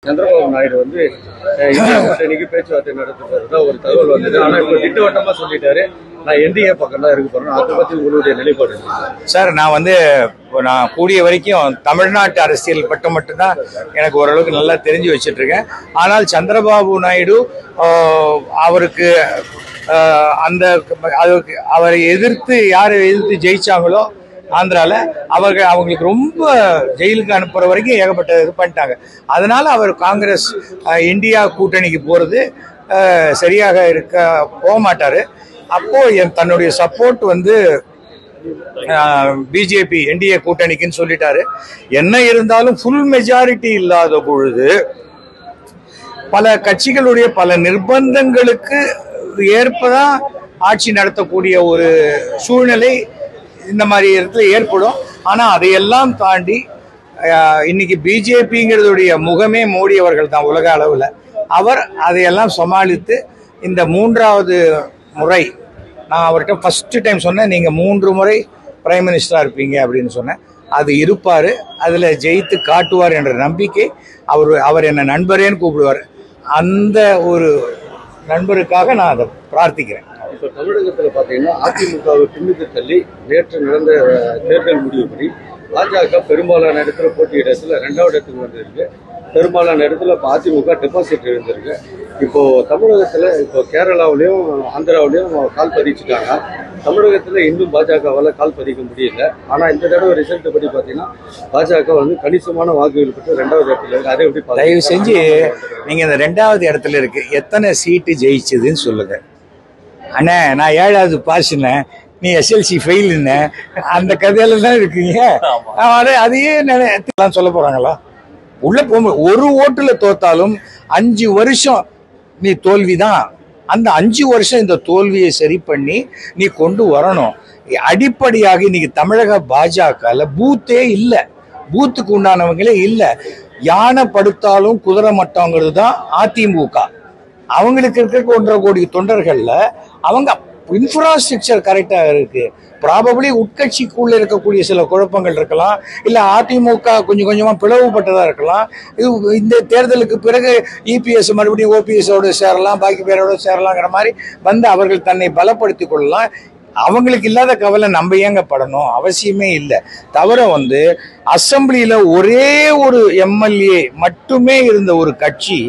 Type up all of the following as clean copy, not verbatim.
சந்திரபாபு நாயுடு வந்து இன்னைக்கு பேச்சுவார்த்தை நடத்துறதா ஒரு தகவல் வந்தது. ஆனா இப்ப திட்டவட்டமா சொல்லிட்டாரு, நான் என்டிஏ பக்கம் தான் இருக்க போறேன். அதை பத்தி உங்களுடைய நிலைப்பாடு சார்? நான் கூடிய வரைக்கும் தமிழ்நாட்டு அரசியல் பட்டம் மட்டும்தான் எனக்கு ஓரளவுக்கு நல்லா தெரிஞ்சு வச்சுட்டு இருக்கேன். ஆனால் சந்திரபாபு நாயுடு அவருக்கு அவரை எதிர்த்து யாரை எதிர்த்து ஜெயிச்சாங்களோ ஆந்திரால அவங்களுக்கு ரொம்ப ஜெயிலுக்கு அனுப்புற வரைக்கும் ஏகப்பட்ட இது பண்ணிட்டாங்க. அதனால அவர் காங்கிரஸ் இந்தியா கூட்டணிக்கு போறது சரியாக போக மாட்டாரு. அப்போ தன்னுடைய சப்போர்ட் வந்து பிஜேபி என்டிஏ கூட்டணிக்குன்னு சொல்லிட்டாரு. என்ன இருந்தாலும் ஃபுல் மெஜாரிட்டி இல்லாத பொழுது பல கட்சிகளுடைய பல நிர்பந்தங்களுக்கு ஏற்பதான் ஆட்சி நடத்தக்கூடிய ஒரு சூழ்நிலை இந்த மாதிரி இடத்துல ஏற்படும். ஆனா அதையெல்லாம் தாண்டி இன்னைக்கு பிஜேபிங்கிறதுடைய முகமே மோடி அவர்கள் தான் உலக அளவில். அவர் அதையெல்லாம் சமாளித்து இந்த 3வது முறை நான் அவர்கிட்ட ஃபர்ஸ்ட் டைம் சொன்னேன், நீங்க 3 முறை பிரைம் மினிஸ்டரா இருப்பீங்க அப்படின்னு சொன்னேன். அது இருப்பாரு, அதுல ஜெயித்து காட்டுவார் என்ற நம்பிக்கை. அவர் என்ன நண்பரேன்னு கூப்பிடுவார். அந்த ஒரு நண்பருக்காக நான் அதை பிரார்த்திக்கிறேன். இப்ப தமிழகத்துல பாத்தீங்கன்னா அதிமுகவை பின்னுக்கு தள்ளி நேற்று நடந்த தேர்தல் முடிவுபடி பாஜக பெரும்பாலான இடத்துல போட்டியிடத்துல 2வது இடத்துக்கு வந்திருக்கு. பெரும்பாலான இடத்துல இப்போ அதிமுக டெபாசிட் இருந்திருக்கு. இப்போ தமிழகத்துல இப்போ கேரளாவிலையும் ஆந்திராவிலையும் கால் பதிச்சுட்டாங்க. தமிழகத்துல இன்னும் பாஜகவால கால் பதிக்க முடியல. ஆனா இந்த தடவை ரிசல்ட் படி பாத்தீங்கன்னா பாஜக வந்து கணிசமான வாக்குகள் பெற்று 2வது இடத்துல இருக்கு. அதை எப்படி தயவு செஞ்சு நீங்க இந்த 2வது இடத்துல இருக்கு எத்தனை சீட்டு ஜெயிச்சதுன்னு சொல்லுங்க. அண்ணா நான் 7வது பாஸ்னேன், நீ SLC ஃபெயிலுன்ன, அந்த கதையில தான் இருக்கீங்க. அதையே சொல்ல போறாங்களா? உள்ள போக ஒரு ஓட்டுல தோத்தாலும் 5 வருஷம் நீ தோல்விதான். அந்த 5 வருஷம் இந்த தோல்வியை சரி பண்ணி நீ கொண்டு வரணும். அடிப்படையாக இன்னைக்கு தமிழக பாஜகல பூத்தே இல்லை, பூத்துக்கு உண்டானவங்களே இல்லை. யானை படுத்தாலும் குதிரை மட்டங்கிறது தான் அதிமுக. அவங்களுக்கு இருக்க 1.5 கோடி தொண்டர்கள்ல அவங்க இன்ஃப்ராஸ்ட்ரக்சர் கரெக்டா இருக்கு. ப்ராபபிளி உட்கட்சிக்குள்ள இருக்கக்கூடிய சில குழப்பங்கள் இருக்கலாம், இல்ல அதிமுக கொஞ்சம் கொஞ்சமா பிளவுபட்டதா இருக்கலாம். இந்த தேர்தலுக்கு பிறகு EPS மறுபடியும் OPS ஓட சேரலாம், பாக்கி பேரோட சேரலாங்கிற மாதிரி வந்து அவர்கள் தன்னை பலப்படுத்திக் கொள்ளலாம். அவங்களுக்கு இல்லாத கவலை நம்ம ஏங்க படணும்? அவசியமே இல்லை. தவிர வந்து அசம்பிளியில ஒரே ஒரு MLA மட்டுமே இருந்த ஒரு கட்சி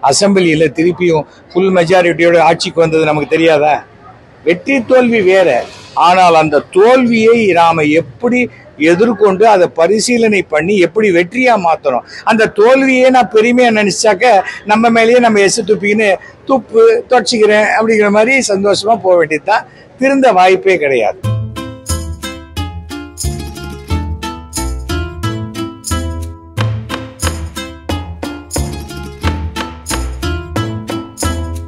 அசம்பிளியில திருப்பியும் ஃபுல் மெஜாரிட்டியோட ஆட்சிக்கு வந்தது நமக்கு தெரியாதா? வெற்றி தோல்வி வேற. ஆனால் அந்த தோல்வியை நாம எப்படி எதிர்கொண்டு அதை பரிசீலனை பண்ணி எப்படி வெற்றியா மாத்தணும். அந்த தோல்வியே நான் பெருமையா நினைச்சாக்க நம்ம மேலேயே நம்ம துப்பிக்கின்னு துப்பு தொடச்சிக்கிறேன் அப்படிங்கிற மாதிரி சந்தோஷமா போக வேண்டியதுதான். திருந்த வாய்ப்பே கிடையாது.